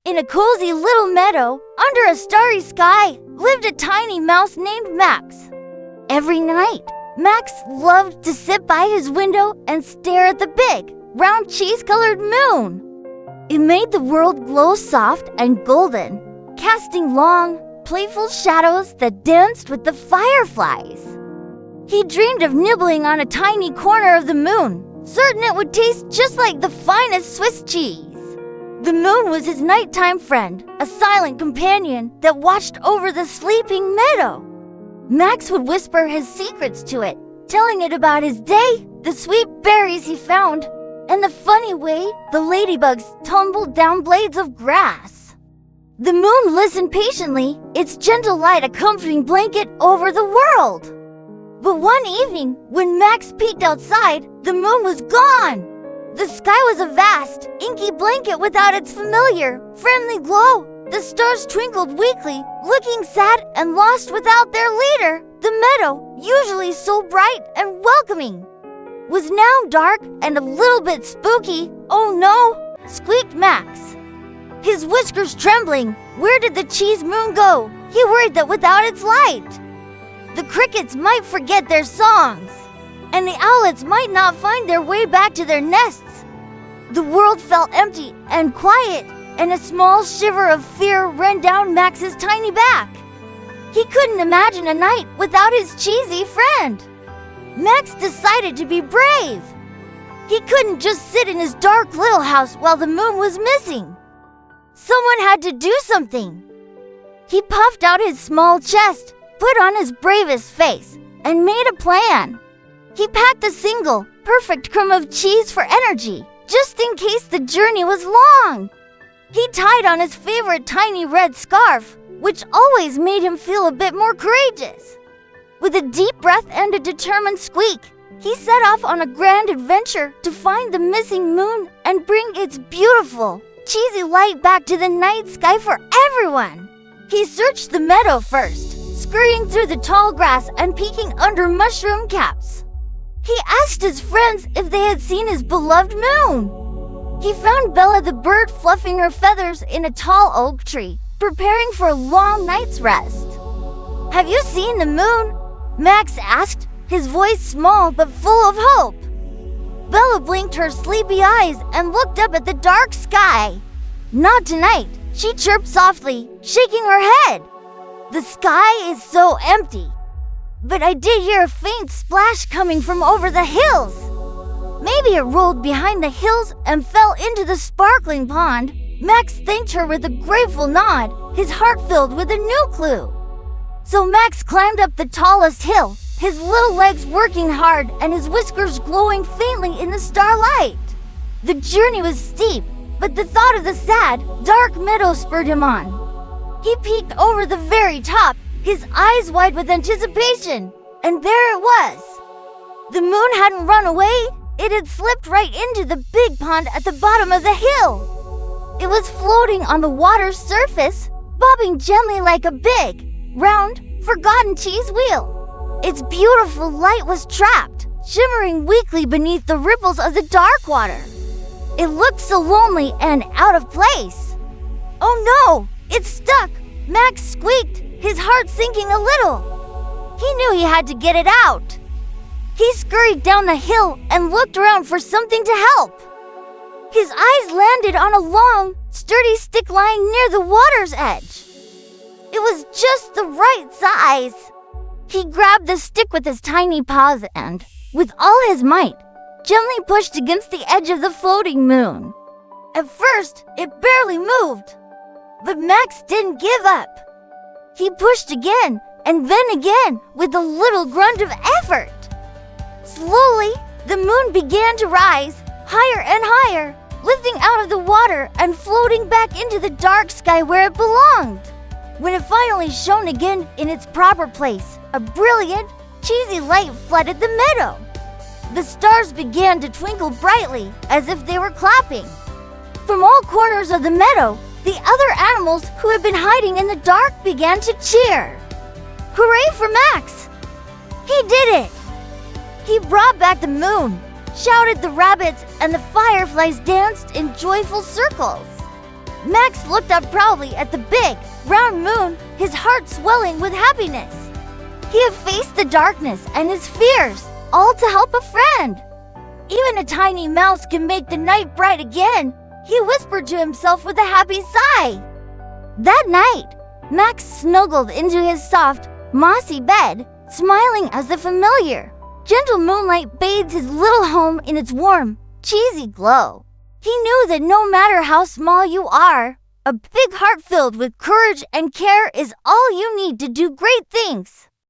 In a cozy little meadow, under a starry sky, lived a tiny mouse named Max. Every night, Max loved to sit by his window and stare at the big, round cheese-colored moon. It made the world glow soft and golden, casting long, playful shadows that danced with the fireflies. He dreamed of nibbling on a tiny corner of the moon, certain it would taste just like the finest Swiss cheese. The moon was his nighttime friend, a silent companion that watched over the sleeping meadow. Max would whisper his secrets to it, telling it about his day, the sweet berries he found, and the funny way the ladybugs tumbled down blades of grass. The moon listened patiently, its gentle light a comforting blanket over the world. But one evening, when Max peeked outside, the moon was gone. The sky was a vast, inky blanket without its familiar, friendly glow. The stars twinkled weakly, looking sad and lost without their leader. The meadow, usually so bright and welcoming, was now dark and a little bit spooky. "Oh no," squeaked Max, his whiskers trembling. Where did the cheese moon go? He worried that without its light, the crickets might forget their songs, and the owlets might not find their way back to their nests. The world felt empty and quiet, and a small shiver of fear ran down Max's tiny back. He couldn't imagine a night without his cheesy friend. Max decided to be brave. He couldn't just sit in his dark little house while the moon was missing. Someone had to do something. He puffed out his small chest, put on his bravest face, and made a plan. He packed a single, perfect crumb of cheese for energy, just in case the journey was long. He tied on his favorite tiny red scarf, which always made him feel a bit more courageous. With a deep breath and a determined squeak, he set off on a grand adventure to find the missing moon and bring its beautiful, cheesy light back to the night sky for everyone. He searched the meadow first, scurrying through the tall grass and peeking under mushroom caps. He asked his friends if they had seen his beloved moon. He found Bella the bird fluffing her feathers in a tall oak tree, preparing for a long night's rest. "Have you seen the moon?" Max asked, his voice small but full of hope. Bella blinked her sleepy eyes and looked up at the dark sky. "Not tonight," she chirped softly, shaking her head. "The sky is so empty. But I did hear a faint splash coming from over the hills. Maybe it rolled behind the hills and fell into the sparkling pond." Max thanked her with a grateful nod, his heart filled with a new clue. So Max climbed up the tallest hill, his little legs working hard and his whiskers glowing faintly in the starlight. The journey was steep, but the thought of the sad, dark meadow spurred him on. He peeked over the very top, his eyes wide with anticipation, and there it was. The moon hadn't run away. It had slipped right into the big pond at the bottom of the hill. It was floating on the water's surface, bobbing gently like a big, round, forgotten cheese wheel. Its beautiful light was trapped, shimmering weakly beneath the ripples of the dark water. It looked so lonely and out of place. "Oh no, it's stuck!" Max squeaked, his heart sinking a little. He knew he had to get it out. He scurried down the hill and looked around for something to help. His eyes landed on a long, sturdy stick lying near the water's edge. It was just the right size. He grabbed the stick with his tiny paws and, with all his might, gently pushed against the edge of the floating moon. At first, it barely moved, but Max didn't give up. He pushed again and then again with a little grunt of effort. Slowly, the moon began to rise, higher and higher, lifting out of the water and floating back into the dark sky where it belonged. When it finally shone again in its proper place, a brilliant, cheesy light flooded the meadow. The stars began to twinkle brightly as if they were clapping. From all corners of the meadow, the other animals who had been hiding in the dark began to cheer. "Hooray for Max! He did it! He brought back the moon!" shouted the rabbits, and the fireflies danced in joyful circles. Max looked up proudly at the big, round moon, his heart swelling with happiness. He had faced the darkness and his fears, all to help a friend. Even a tiny mouse can make the night bright again, he whispered to himself with a happy sigh. That night, Max snuggled into his soft, mossy bed, smiling as the familiar, gentle moonlight bathed his little home in its warm, cheesy glow. He knew that no matter how small you are, a big heart filled with courage and care is all you need to do great things.